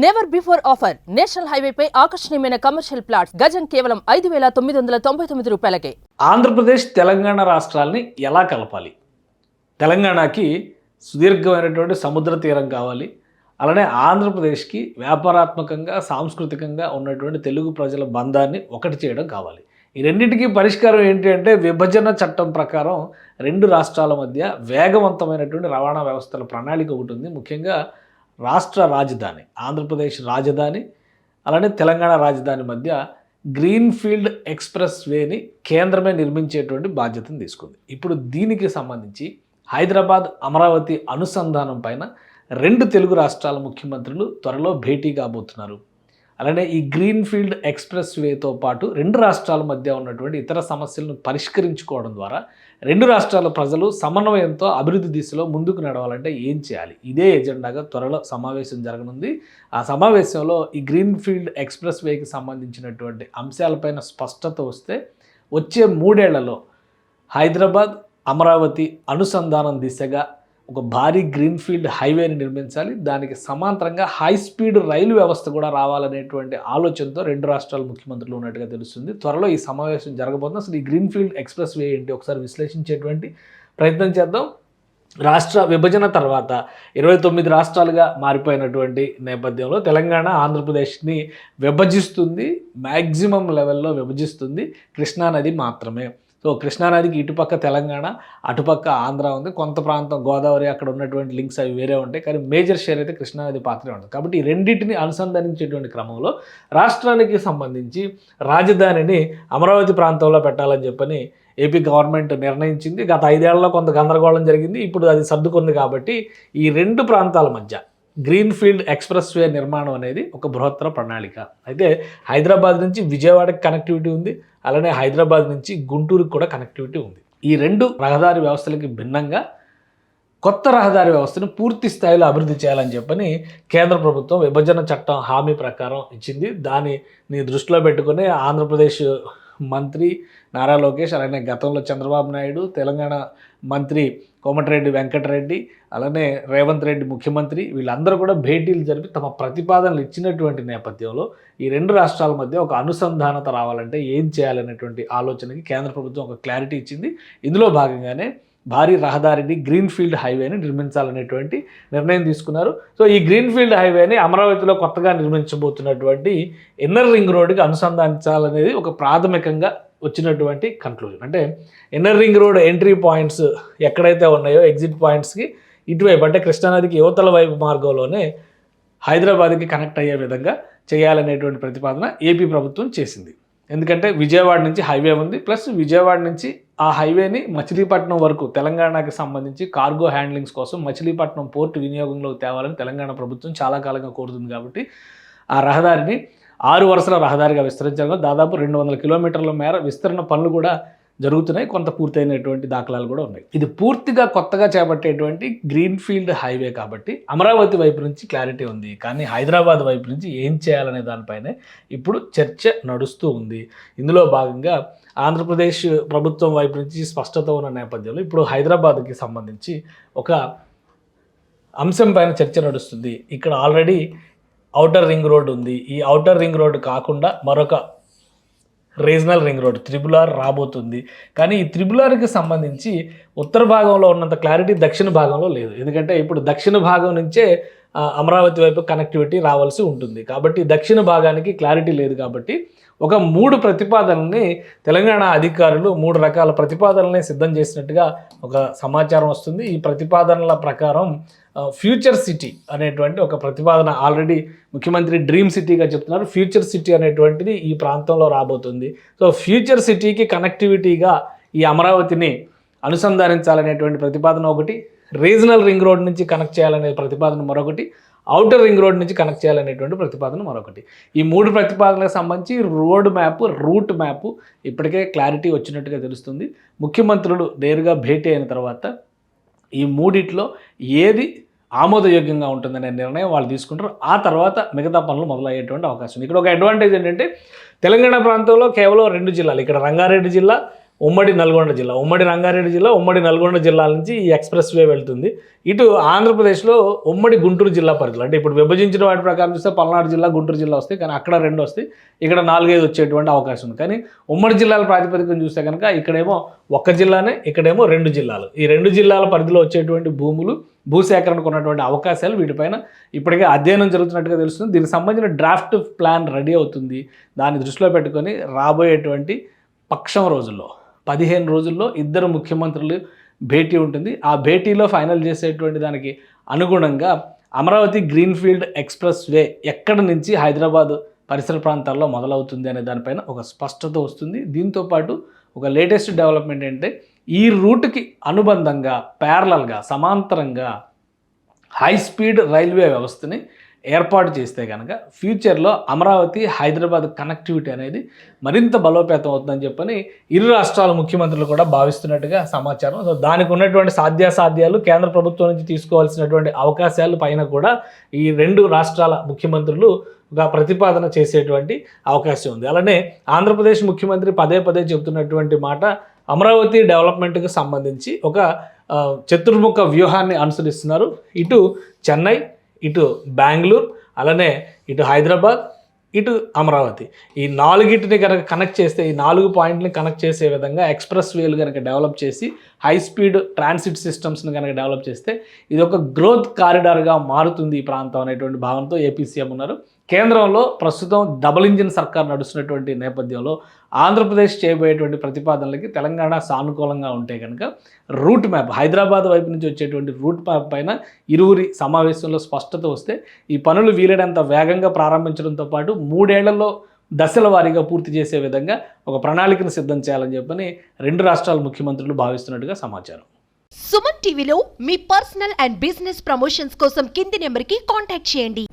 Never before offer national హైవేపై ఆకర్షణీయమైన commercial plots గజం కేవలం 5,999 రూపాయలకే. ఆంధ్రప్రదేశ్ తెలంగాణ రాష్ట్రాల్ని ఎలా కలపాలి? తెలంగాణకి సుదీర్ఘమైనటువంటి సముద్ర తీరం కావాలి. అలానే ఆంధ్రప్రదేశ్కి వ్యాపారాత్మకంగా సాంస్కృతికంగా ఉన్నటువంటి తెలుగు ప్రజల బంధాన్ని ఒకటి చేయడం కావాలి. ఈ రెండింటికి పరిష్కారం ఏంటి అంటే విభజన చట్టం ప్రకారం రెండు రాష్ట్రాల మధ్య వేగవంతమైనటువంటి రవాణా వ్యవస్థల ప్రణాళిక ఒకటి ఉంది. ముఖ్యంగా రాష్ట్ర రాజధాని ఆంధ్రప్రదేశ్ రాజధాని అలానే తెలంగాణ రాజధాని మధ్య గ్రీన్ఫీల్డ్ ఎక్స్ప్రెస్ వేని కేంద్రమే నిర్మించేటువంటి బాధ్యతను తీసుకుంది. ఇప్పుడు దీనికి సంబంధించి హైదరాబాద్ అమరావతి అనుసంధానం పైన రెండు తెలుగు రాష్ట్రాల ముఖ్యమంత్రులు త్వరలో భేటీ కాబోతున్నారు. అలానే ఈ గ్రీన్ఫీల్డ్ ఎక్స్ప్రెస్ వేతో పాటు రెండు రాష్ట్రాల మధ్య ఉన్నటువంటి ఇతర సమస్యలను పరిష్కరించుకోవడం ద్వారా రెండు రాష్ట్రాల ప్రజలు సమన్వయంతో అభివృద్ధి దిశలో ముందుకు నడవాలంటే ఏం చేయాలి? ఇదే ఎజెండాగా త్వరలో సమావేశం జరగనుంది. ఆ సమావేశంలో ఈ గ్రీన్ఫీల్డ్ ఎక్స్ప్రెస్ వేకి సంబంధించినటువంటి అంశాలపైన స్పష్టత వస్తే వచ్చే 3 ఏళ్లలో హైదరాబాద్ అమరావతి అనుసంధానం దిశగా ఒక భారీ గ్రీన్ఫీల్డ్ హైవేని నిర్మించాలి. దానికి సమాంతరంగా హై స్పీడ్ రైలు వ్యవస్థ కూడా రావాలనేటువంటి ఆలోచనతో రెండు రాష్ట్రాల ముఖ్యమంత్రులు ఉన్నట్టుగా తెలుస్తుంది. త్వరలో ఈ సమావేశం జరగబోతుంది. అసలు ఈ గ్రీన్ఫీల్డ్ ఎక్స్ప్రెస్ వే ఏంటి ఒకసారి విశ్లేషించేటువంటి ప్రయత్నం చేద్దాం. రాష్ట్ర విభజన తర్వాత 29 రాష్ట్రాలుగా మారిపోయినటువంటి నేపథ్యంలో తెలంగాణ ఆంధ్రప్రదేశ్ని విభజిస్తుంది. మ్యాక్సిమం లెవెల్లో విభజిస్తుంది కృష్ణానది మాత్రమే. సో కృష్ణానదికి ఇటుపక్క తెలంగాణ అటుపక్క ఆంధ్ర ఉంది. కొంత ప్రాంతం గోదావరి అక్కడ ఉన్నటువంటి లింక్స్ అవి వేరే ఉంటాయి. కానీ మేజర్ షేర్ అయితే కృష్ణానది పాత్రే ఉంటుంది. కాబట్టి ఈ రెండింటిని అనుసంధానించేటువంటి క్రమంలో రాష్ట్రానికి సంబంధించి రాజధానిని అమరావతి ప్రాంతంలో పెట్టాలని చెప్పని ఏపీ గవర్నమెంట్ నిర్ణయించింది. గత 5 ఏళ్లలో కొంత గందరగోళం జరిగింది. ఇప్పుడు అది సర్దుకుంది. కాబట్టి ఈ రెండు ప్రాంతాల మధ్య గ్రీన్ఫీల్డ్ ఎక్స్ప్రెస్ వే నిర్మాణం అనేది ఒక బృహత్తర ప్రణాళిక. అయితే హైదరాబాద్ నుంచి విజయవాడకి కనెక్టివిటీ ఉంది. అలానే హైదరాబాద్ నుంచి గుంటూరుకి కూడా కనెక్టివిటీ ఉంది. ఈ రెండు రహదారి వ్యవస్థలకి భిన్నంగా కొత్త రహదారి వ్యవస్థను పూర్తి స్థాయిలో అభివృద్ధి చేయాలని చెప్పని కేంద్ర ప్రభుత్వం విభజన చట్టం హామీ ప్రకారం ఇచ్చింది. దాన్ని దృష్టిలో పెట్టుకుని ఆంధ్రప్రదేశ్ మంత్రి నారా లోకేష్, అలానే గతంలో చంద్రబాబు నాయుడు, తెలంగాణ మంత్రి కోమటిరెడ్డి వెంకటరెడ్డి, అలానే రేవంత్ రెడ్డి ముఖ్యమంత్రి, వీళ్ళందరూ కూడా భేటీలు జరిపి తమ ప్రతిపాదనలు ఇచ్చినటువంటి నేపథ్యంలో ఈ రెండు రాష్ట్రాల మధ్య ఒక అనుసంధానత రావాలంటే ఏం చేయాలనేటువంటి ఆలోచనకి కేంద్ర ప్రభుత్వం ఒక క్లారిటీ ఇచ్చింది. ఇందులో భాగంగానే భారీ రహదారిని గ్రీన్ఫీల్డ్ హైవేని నిర్మించాలనేటువంటి నిర్ణయం తీసుకున్నారు. సో ఈ గ్రీన్ఫీల్డ్ హైవేని అమరావతిలో కొత్తగా నిర్మించబోతున్నటువంటి ఇన్నర్ రింగ్ రోడ్డుకి అనుసంధానించాలనేది ఒక ప్రాథమికంగా వచ్చినటువంటి కన్క్లూజన్. అంటే inner ring road entry points ఎక్కడైతే ఉన్నాయో ఎగ్జిట్ పాయింట్స్కి ఇటువైపు అంటే కృష్ణానదికి యువతల వైపు మార్గంలోనే హైదరాబాద్కి కనెక్ట్ అయ్యే విధంగా చేయాలనేటువంటి ప్రతిపాదన ఏపీ ప్రభుత్వం చేసింది. ఎందుకంటే విజయవాడ నుంచి హైవే ఉంది, ప్లస్ విజయవాడ నుంచి ఆ హైవేని మచిలీపట్నం వరకు తెలంగాణకి సంబంధించి కార్గో హ్యాండ్లింగ్స్ కోసం మచిలీపట్నం పోర్టు వినియోగంలోకి తేవాలని తెలంగాణ ప్రభుత్వం చాలా కాలంగా కోరుతుంది. కాబట్టి ఆ రహదారిని 6 వరుసల రహదారిగా విస్తరించడంలో దాదాపు 200 కిలోమీటర్ల మేర విస్తరణ పనులు కూడా జరుగుతున్నాయి. కొంత పూర్తయినటువంటి దాఖలాలు కూడా ఉన్నాయి. ఇది పూర్తిగా కొత్తగా చేపట్టేటువంటి గ్రీన్ఫీల్డ్ హైవే కాబట్టి అమరావతి వైపు నుంచి క్లారిటీ ఉంది. కానీ హైదరాబాద్ వైపు నుంచి ఏం చేయాలనే దానిపైనే ఇప్పుడు చర్చ నడుస్తూ ఉంది. ఇందులో భాగంగా ఆంధ్రప్రదేశ్ ప్రభుత్వం వైపు నుంచి స్పష్టత ఉన్న నేపథ్యంలో ఇప్పుడు హైదరాబాద్కి సంబంధించి ఒక అంశం పైన చర్చ నడుస్తుంది. ఇక్కడ ఆల్రెడీ ఔటర్ రింగ్ రోడ్ ఉంది. ఈ ఔటర్ రింగ్ రోడ్ కాకుండా మరొక రీజనల్ రింగ్ రోడ్ త్రిబుల్-ఆర్ రాబోతుంది. కానీ ఈ త్రిబుల్-ఆర్కి సంబంధించి ఉత్తర భాగంలో ఉన్నంత క్లారిటీ దక్షిణ భాగంలో లేదు. ఎందుకంటే ఇప్పుడు దక్షిణ భాగం నుంచే అమరావతి వైపు కనెక్టివిటీ రావాల్సి ఉంటుంది. కాబట్టి దక్షిణ భాగానికి క్లారిటీ లేదు. కాబట్టి ఒక 3 ప్రతిపాదనల్ని తెలంగాణ అధికారులు 3 రకాల ప్రతిపాదనల్ని సిద్ధం చేసినట్టుగా ఒక సమాచారం వస్తుంది. ఈ ప్రతిపాదనల ప్రకారం ఫ్యూచర్ సిటీ అనేటువంటి ఒక ప్రతిపాదన ఆల్రెడీ ముఖ్యమంత్రి డ్రీమ్ సిటీగా చెప్తున్నారు. ఫ్యూచర్ సిటీ అనేటువంటిది ఈ ప్రాంతంలో రాబోతుంది. సో ఫ్యూచర్ సిటీకి కనెక్టివిటీగా ఈ అమరావతిని అనుసంధానించాలనేటువంటి ప్రతిపాదన ఒకటి, రీజనల్ రింగ్ రోడ్ నుంచి కనెక్ట్ చేయాలనే ప్రతిపాదన మరొకటి, ఔటర్ రింగ్ రోడ్ నుంచి కనెక్ట్ చేయాలనేటువంటి ప్రతిపాదన మరొకటి. ఈ 3 ప్రతిపాదనలకు సంబంధించి రూట్ మ్యాప్ ఇప్పటికే క్లారిటీ వచ్చినట్టుగా తెలుస్తుంది. ముఖ్యమంత్రులు నేరుగా భేటీ అయిన తర్వాత ఈ 3 ఏది ఆమోదయోగ్యంగా ఉంటుందనే నిర్ణయం వాళ్ళు తీసుకుంటారు. ఆ తర్వాత మిగతా పనులు మొదలయ్యేటువంటి అవకాశం ఉంది. ఇక్కడ ఒక అడ్వాంటేజ్ ఏంటంటే తెలంగాణ ప్రాంతంలో కేవలం 2 జిల్లాలు, ఇక్కడ రంగారెడ్డి జిల్లా, ఉమ్మడి నల్గొండ జిల్లా, ఉమ్మడి రంగారెడ్డి జిల్లా, ఉమ్మడి నల్గొండ జిల్లాల నుంచి ఈ ఎక్స్ప్రెస్ వే వెళ్తుంది. ఇటు ఆంధ్రప్రదేశ్లో ఉమ్మడి గుంటూరు జిల్లా పరిధిలో, అంటే ఇప్పుడు విభజించిన వాటి ప్రకారం చూస్తే పల్నాడు జిల్లా, గుంటూరు జిల్లా వస్తాయి, కానీ అక్కడ 2 వస్తాయి, ఇక్కడ 4-5 వచ్చేటువంటి అవకాశం ఉంది. కానీ ఉమ్మడి జిల్లాల ప్రాతిపదికన చూస్తే కనుక ఇక్కడేమో ఒక్క జిల్లానే, ఇక్కడేమో 2 జిల్లాలు. ఈ 2 జిల్లాల పరిధిలో వచ్చేటువంటి భూములు, భూసేకరణకు ఉన్నటువంటి అవకాశాలు, వీటిపైన ఇప్పటికే అధ్యయనం జరుగుతున్నట్టుగా తెలుస్తుంది. దీనికి సంబంధించిన డ్రాఫ్ట్ ప్లాన్ రెడీ అవుతుంది. దాన్ని దృష్టిలో పెట్టుకొని రాబోయేటువంటి పక్షం రోజుల్లో 15 రోజుల్లో ఇద్దరు ముఖ్యమంత్రులు భేటీ ఉంటుంది. ఆ భేటీలో ఫైనల్ చేసేటువంటి దానికి అనుగుణంగా అమరావతి గ్రీన్ఫీల్డ్ ఎక్స్ప్రెస్ వే ఎక్కడి నుంచి హైదరాబాద్ పరిసర ప్రాంతాల్లో మొదలవుతుంది అనే దానిపైన ఒక స్పష్టత వస్తుంది. దీంతోపాటు ఒక లేటెస్ట్ డెవలప్మెంట్ ఏంటంటే ఈ రూట్కి అనుబంధంగా, ప్యారలల్గా, సమాంతరంగా హై స్పీడ్ రైల్వే వ్యవస్థని ఏర్పాటు చేస్తే కనుక ఫ్యూచర్లో అమరావతి హైదరాబాద్ కనెక్టివిటీ అనేది మరింత బలోపేతం అవుతుందని చెప్పని ఇరు రాష్ట్రాల ముఖ్యమంత్రులు కూడా భావిస్తున్నట్టుగా సమాచారం. సో దానికి ఉన్నటువంటి సాధ్యాసాధ్యాలు, కేంద్ర ప్రభుత్వం నుంచి తీసుకోవాల్సినటువంటి అవకాశాలు పైన కూడా ఈ 2 రాష్ట్రాల ముఖ్యమంత్రులు ఒక ప్రతిపాదన చేసేటువంటి అవకాశం ఉంది. అలానే ఆంధ్రప్రదేశ్ ముఖ్యమంత్రి పదే పదే చెబుతున్నటువంటి మాట, అమరావతి డెవలప్మెంట్కి సంబంధించి ఒక చతుర్ముఖ వ్యూహాన్ని అనుసరిస్తున్నారు. ఇటు చెన్నై, ఇటు బెంగళూరు, అలానే ఇటు హైదరాబాద్, ఇటు అమరావతి, ఈ 4టిని కనుక కనెక్ట్ చేస్తే, ఈ 4 పాయింట్ని కనెక్ట్ చేసే విధంగా ఎక్స్ప్రెస్ వేలు కనుక డెవలప్ చేసి హై స్పీడ్ ట్రాన్సిట్ సిస్టమ్స్ని కనుక డెవలప్ చేస్తే ఇది ఒక గ్రోత్ కారిడార్గా మారుతుంది ఈ ప్రాంతం అనేటువంటి భావనతో ఏపీ సీఎం ఉన్నారు. కేంద్రంలో ప్రస్తుతం డబుల్ ఇంజిన్ సర్కార్ నడుస్తున్నటువంటి నేపథ్యంలో ఆంధ్రప్రదేశ్ చేయబోయేటువంటి ప్రతిపాదనలకి తెలంగాణ సానుకూలంగా ఉంటే కనుక రూట్ మ్యాప్, హైదరాబాద్ వైపు నుంచి వచ్చేటువంటి రూట్ మ్యాప్ పైన ఇరువురి సమావేశంలో స్పష్టత వస్తే ఈ పనులు వీలైనంత వేగంగా ప్రారంభించడంతో పాటు 3 ఏళ్లలో దశల వారీగా పూర్తి చేసే విధంగా ఒక ప్రణాళికను సిద్ధం చేయాలని చెప్పని 2 రాష్ట్రాల ముఖ్యమంత్రులు భావిస్తున్నట్టుగా సమాచారం. సుమన్ టీవీలో మీ పర్సనల్ అండ్ బిజినెస్ ప్రమోషన్స్ కోసం కింది నెంబర్కి కాంటాక్ట్ చేయండి.